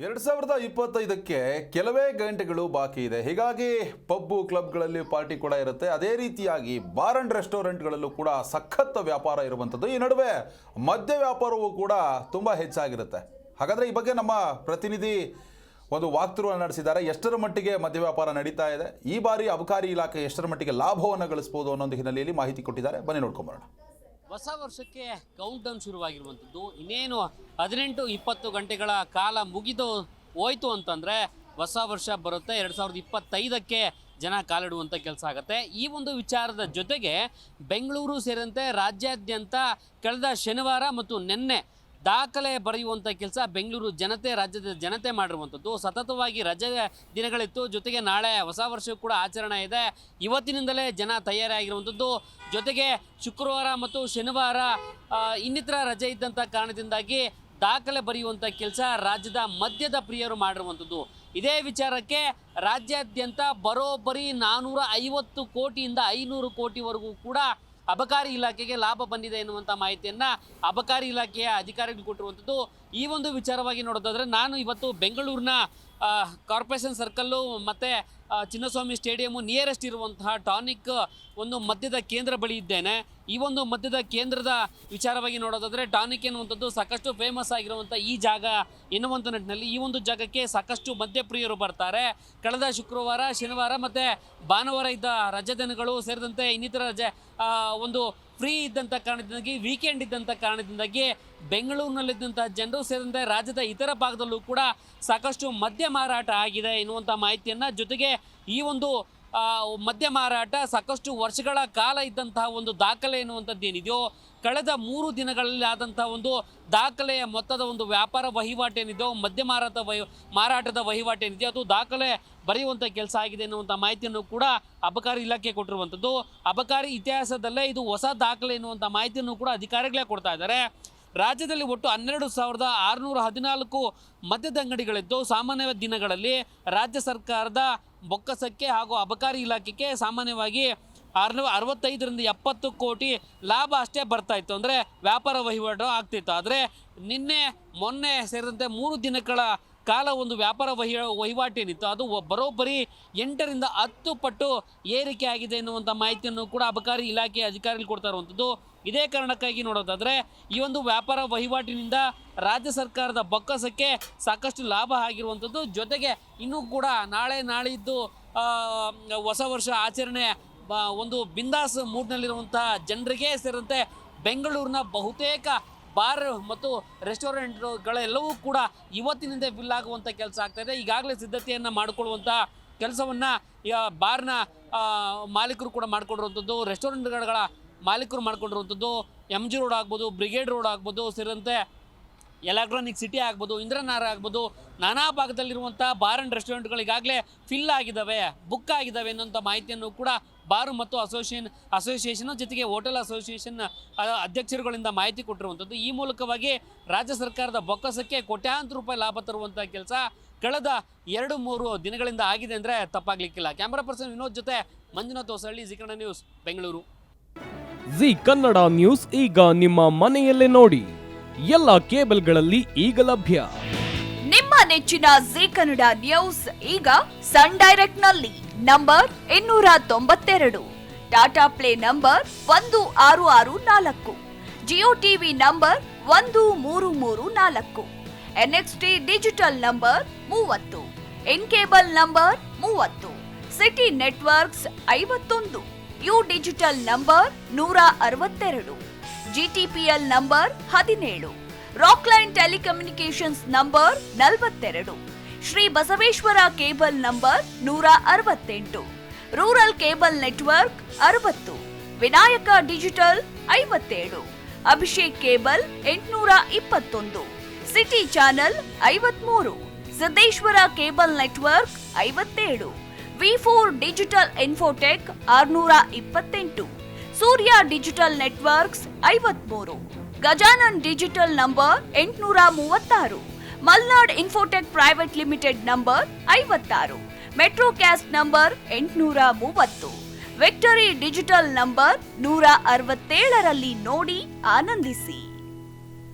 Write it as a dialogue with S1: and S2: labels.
S1: 2025ಕ್ಕೆ ಕೆಲವೇ ಗಂಟೆಗಳು ಬಾಕಿ ಇದೆ. ಹೀಗಾಗಿ ಪಬ್ಬು ಕ್ಲಬ್ಗಳಲ್ಲಿ ಪಾರ್ಟಿ ಕೂಡ ಇರುತ್ತೆ. ಅದೇ ರೀತಿಯಾಗಿ ಬಾರ್ ಅಂಡ್ ರೆಸ್ಟೋರೆಂಟ್ಗಳಲ್ಲೂ ಕೂಡ ಸಖತ್ ವ್ಯಾಪಾರ ಇರುವಂಥದ್ದು. ಈ ನಡುವೆ ಮದ್ಯ ವ್ಯಾಪಾರವೂ ಕೂಡ ತುಂಬ ಹೆಚ್ಚಾಗಿರುತ್ತೆ. ಹಾಗಾದರೆ ಈ ಬಗ್ಗೆ ನಮ್ಮ ಪ್ರತಿನಿಧಿ ಒಂದು ವಾಕ್ಥ್ರೂ ನಡೆಸಿದ್ದಾರೆ. ಎಷ್ಟರ ಮಟ್ಟಿಗೆ ಮದ್ಯ ವ್ಯಾಪಾರ ನಡೀತಾ ಇದೆ, ಈ ಬಾರಿ ಅಬಕಾರಿ ಇಲಾಖೆ ಎಷ್ಟರ ಮಟ್ಟಿಗೆ ಲಾಭವನ್ನು ಗಳಿಸಬಹುದು ಅನ್ನೋ ಹಿನ್ನೆಲೆಯಲ್ಲಿ ಮಾಹಿತಿ ಕೊಟ್ಟಿದ್ದಾರೆ. ಬನ್ನಿ ನೋಡ್ಕೊಂಬರೋಣ.
S2: ಹೊಸ ವರ್ಷಕ್ಕೆ ಕೌಂಟ್ ಡೌನ್ ಶುರುವಾಗಿರುವಂಥದ್ದು. ಇನ್ನೇನು 18-20 ಗಂಟೆಗಳ ಕಾಲ ಮುಗಿದು ಹೋಯ್ತು ಅಂತಂದರೆ ಹೊಸ ವರ್ಷ ಬರುತ್ತೆ. 2025ಕ್ಕೆ ಜನ ಕಾಲಿಡುವಂಥ ಕೆಲಸ ಆಗುತ್ತೆ. ಈ ಒಂದು ವಿಚಾರದ ಜೊತೆಗೆ ಬೆಂಗಳೂರು ಸೇರಿದಂತೆ ರಾಜ್ಯಾದ್ಯಂತ ಕಳೆದ ಶನಿವಾರ ಮತ್ತು ನಿನ್ನೆ ದಾಖಲೆ ಬರೆಯುವಂಥ ಕೆಲಸ ಬೆಂಗಳೂರು ಜನತೆ, ರಾಜ್ಯದ ಜನತೆ ಮಾಡಿರುವಂಥದ್ದು. ಸತತವಾಗಿ ರಜೆ ದಿನಗಳಿತ್ತು. ಜೊತೆಗೆ ನಾಳೆ ಹೊಸ ವರ್ಷ ಕೂಡ ಆಚರಣೆ ಇದೆ. ಇವತ್ತಿನಿಂದಲೇ ಜನ ತಯಾರಾಗಿರುವಂಥದ್ದು. ಜೊತೆಗೆ ಶುಕ್ರವಾರ ಮತ್ತು ಶನಿವಾರ ಇನ್ನಿತರ ರಜೆ ಇದ್ದಂಥ ಕಾರಣದಿಂದಾಗಿ ದಾಖಲೆ ಬರೆಯುವಂಥ ಕೆಲಸ ರಾಜ್ಯದ ಮದ್ಯದ ಪ್ರಿಯರು ಮಾಡಿರುವಂಥದ್ದು. ಇದೇ ವಿಚಾರಕ್ಕೆ ರಾಜ್ಯಾದ್ಯಂತ ಬರೋಬ್ಬರಿ 450 ಕೋಟಿಯಿಂದ 500 ಕೋಟಿವರೆಗೂ ಕೂಡ ಅಬಕಾರಿ ಇಲಾಖೆಗೆ ಲಾಭ ಬಂದಿದೆ ಎನ್ನುವಂಥ ಮಾಹಿತಿಯನ್ನು ಅಬಕಾರಿ ಇಲಾಖೆಯ ಅಧಿಕಾರಿಗಳು ಕೊಟ್ಟಿರುವಂಥದ್ದು. ಈ ಒಂದು ವಿಚಾರವಾಗಿ ನೋಡೋದಾದರೆ ನಾನು ಇವತ್ತು ಬೆಂಗಳೂರಿನ ಕಾರ್ಪೊರೇಷನ್ ಸರ್ಕಲ್ಲು ಮತ್ತು ಚಿನ್ನಸ್ವಾಮಿ ಸ್ಟೇಡಿಯಮ್ಮು ನಿಯರೆಸ್ಟ್ ಇರುವಂತಹ ಟಾನಿಕ್ ಒಂದು ಮದ್ಯದ ಕೇಂದ್ರ ಬಳಿ ಇದ್ದೇನೆ. ಈ ಒಂದು ಮದ್ಯದ ಕೇಂದ್ರದ ವಿಚಾರವಾಗಿ ನೋಡೋದಾದರೆ ಟಾನಿಕ್ ಎನ್ನುವಂಥದ್ದು ಸಾಕಷ್ಟು ಫೇಮಸ್ ಆಗಿರುವಂಥ ಈ ಜಾಗ ಎನ್ನುವಂಥ ನಿಟ್ಟಿನಲ್ಲಿ ಈ ಒಂದು ಜಾಗಕ್ಕೆ ಸಾಕಷ್ಟು ಮದ್ಯಪ್ರಿಯರು ಬರ್ತಾರೆ. ಕಳೆದ ಶುಕ್ರವಾರ, ಶನಿವಾರ ಮತ್ತು ಭಾನುವಾರ ಇದ್ದ ರಜೆ ದಿನಗಳು ಸೇರಿದಂತೆ ಇನ್ನಿತರ ರಜೆ ಒಂದು ಫ್ರೀ ಇದ್ದಂಥ ಕಾರಣದಿಂದಾಗಿ, ವೀಕೆಂಡ್ ಇದ್ದಂಥ ಕಾರಣದಿಂದಾಗಿ ಬೆಂಗಳೂರಿನಲ್ಲಿದ್ದಂಥ ಜನರು ಸೇರಿದಂತೆ ರಾಜ್ಯದ ಇತರ ಭಾಗದಲ್ಲೂ ಕೂಡ ಸಾಕಷ್ಟು ಮದ್ಯ ಮಾರಾಟ ಆಗಿದೆ ಎನ್ನುವಂಥ ಮಾಹಿತಿಯನ್ನು, ಜೊತೆಗೆ ಈ ಒಂದು ಮದ್ಯ ಮಾರಾಟ ಸಾಕಷ್ಟು ವರ್ಷಗಳ ಕಾಲ ಇದ್ದಂತಹ ಒಂದು ದಾಖಲೆ ಎನ್ನುವಂಥದ್ದು ಏನಿದೆಯೋ, ಕಳೆದ 3 ದಿನಗಳಲ್ಲಿ ಆದಂತಹ ಒಂದು ದಾಖಲೆಯ ಮೊತ್ತದ ಒಂದು ವ್ಯಾಪಾರ ವಹಿವಾಟೇನಿದೆಯೋ, ಮದ್ಯ ಮಾರಾಟದ ವಹಿವಾಟೇನಿದೆಯೋ ಅದು ದಾಖಲೆ ಬರೆಯುವಂಥ ಕೆಲಸ ಆಗಿದೆ ಎನ್ನುವಂಥ ಮಾಹಿತಿಯನ್ನು ಕೂಡ ಅಬಕಾರಿ ಇಲಾಖೆ ಕೊಟ್ಟಿರುವಂಥದ್ದು. ಅಬಕಾರಿ ಇತಿಹಾಸದಲ್ಲೇ ಇದು ಹೊಸ ದಾಖಲೆ ಎನ್ನುವಂಥ ಮಾಹಿತಿಯನ್ನು ಕೂಡ ಅಧಿಕಾರಿಗಳೇ ಕೊಡ್ತಾ ಇದ್ದಾರೆ. ರಾಜ್ಯದಲ್ಲಿ ಒಟ್ಟು 12,614 ಮದ್ಯದ ಅಂಗಡಿಗಳಿದ್ದು, ಸಾಮಾನ್ಯ ದಿನಗಳಲ್ಲಿ ರಾಜ್ಯ ಸರ್ಕಾರದ ಬೊಕ್ಕಸಕ್ಕೆ ಹಾಗೂ ಅಬಕಾರಿ ಇಲಾಖೆಗೆ ಸಾಮಾನ್ಯವಾಗಿ 65ರಿಂದ 70 ಕೋಟಿ ಲಾಭ ಅಷ್ಟೇ ಬರ್ತಾ ಇತ್ತು, ಅಂದರೆ ವ್ಯಾಪಾರ ವಹಿವಾಟು ಆಗ್ತಿತ್ತು. ಆದರೆ ನಿನ್ನೆ ಮೊನ್ನೆ ಸೇರಿದಂತೆ 3 ದಿನಗಳ ಕಾಲ ಒಂದು ವ್ಯಾಪಾರ ವಹಿವಾಟೇನಿತ್ತು ಅದು ಬರೋಬ್ಬರಿ 8ರಿಂದ 10 ಪಟ್ಟು ಏರಿಕೆ ಆಗಿದೆ ಎನ್ನುವಂಥ ಮಾಹಿತಿಯನ್ನು ಕೂಡ ಅಬಕಾರಿ ಇಲಾಖೆ ಅಧಿಕಾರಿಗಳು ಕೊಡ್ತಾ ಇರುವಂಥದ್ದು. ಇದೇ ಕಾರಣಕ್ಕಾಗಿ ನೋಡೋದಾದರೆ ಈ ಒಂದು ವ್ಯಾಪಾರ ವಹಿವಾಟಿನಿಂದ ರಾಜ್ಯ ಸರ್ಕಾರದ ಬೊಕ್ಕಸಕ್ಕೆ ಸಾಕಷ್ಟು ಲಾಭ ಆಗಿರುವಂಥದ್ದು. ಜೊತೆಗೆ ಇನ್ನೂ ಕೂಡ ನಾಳೆ ನಾಳಿದ್ದು ಹೊಸ ವರ್ಷ ಆಚರಣೆ ಒಂದು ಬಿಂದಾಸ್ ಮೂಡ್ನಲ್ಲಿರುವಂಥ ಜನರಿಗೆ ಸೇರಿದಂತೆ ಬೆಂಗಳೂರಿನ ಬಹುತೇಕ ಬಾರ್ ಮತ್ತು ರೆಸ್ಟೋರೆಂಟ್ಗಳೆಲ್ಲವೂ ಕೂಡ ಇವತ್ತಿನಿಂದ ಫಿಲ್ ಆಗುವಂಥ ಕೆಲಸ ಆಗ್ತಾಯಿದೆ. ಈಗಾಗಲೇ ಸಿದ್ಧತೆಯನ್ನು ಮಾಡಿಕೊಳ್ಳುವಂಥ ಕೆಲಸವನ್ನು ಬಾರ್ನ ಮಾಲೀಕರು ಕೂಡ ಮಾಡಿಕೊಂಡಿರುವಂಥದ್ದು, ರೆಸ್ಟೋರೆಂಟ್ಗಳ ಮಾಲೀಕರು ಮಾಡಿಕೊಂಡಿರುವಂಥದ್ದು. MG ರೋಡ್ ಆಗ್ಬೋದು, ಬ್ರಿಗೇಡ್ ರೋಡ್ ಆಗ್ಬೋದು, ಸೇರಿದಂತೆ ಎಲೆಕ್ಟ್ರಾನಿಕ್ ಸಿಟಿ ಆಗ್ಬೋದು, ಇಂದ್ರನಾರ ಆಗ್ಬೋದು, ನಾನಾ ಭಾಗದಲ್ಲಿರುವಂಥ ಬಾರ್ ಆ್ಯಂಡ್ ರೆಸ್ಟೋರೆಂಟ್ಗಳು ಈಗಾಗಲೇ ಫಿಲ್ ಆಗಿದ್ದಾವೆ, ಬುಕ್ ಆಗಿದ್ದಾವೆ ಅನ್ನೋಂಥ ಮಾಹಿತಿಯನ್ನು ಕೂಡ ಬಾರು ಮತ್ತು ಅಸೋಸಿಯೇಷನ್ ಜೊತೆಗೆ ಹೋಟೆಲ್ ಅಸೋಸಿಯೇಷನ್ ಅಧ್ಯಕ್ಷರುಗಳಿಂದ ಮಾಹಿತಿ ಕೊಟ್ಟಿರುವಂಥದ್ದು. ಈ ಮೂಲಕವಾಗಿ ರಾಜ್ಯ ಸರ್ಕಾರದ ಬೊಕ್ಕಸಕ್ಕೆ ಕೋಟ್ಯಾಂತರ ರೂಪಾಯಿ ಲಾಭ ತರುವಂಥ ಕೆಲಸ ಕಳೆದ 2-3 ದಿನಗಳಿಂದ ಆಗಿದೆ ಅಂದರೆ ತಪ್ಪಾಗಲಿಕ್ಕಿಲ್ಲ. ಕ್ಯಾಮರಾ ಪರ್ಸನ್ ವಿನೋದ್ ಜೊತೆ Manjunath Hosalli, Zee Kannada news, Bengaluru.
S3: Zee Kannada news ಈಗ ನಿಮ್ಮ ಮನೆಯಲ್ಲೇ ನೋಡಿ. ಎಲ್ಲ ಕೇಬಲ್ಗಳಲ್ಲಿ ಈಗ ಲಭ್ಯ.
S4: ನಿಮ್ಮ ನೆಚ್ಚಿನ ಜಿ ಕನ್ನಡ ನ್ಯೂಸ್ ಈಗ ಸನ್ ಡೈರೆಕ್ಟ್ ನಲ್ಲಿ number 292, Tata play number 1664, Jio TV number 1334, NXT digital number 30, in cable number 30, city networks 51, U digital number 162, GTPL number 17, Rockline telecommunications number 42, Shri Basaveshwara cable number 168, rural cable network 60, Vinayaka digital 57, Abhishek cable 821, city channel 53, Siddeshwara cable network 57, V4 digital Infotech 628, Surya digital networks 53, Gajanan digital number 836, Malnad infotech private limited number 56, Metrocast number 830, victory digital number 167ರಲ್ಲಿ ನೋಡಿ ಆನಂದಿಸಿ.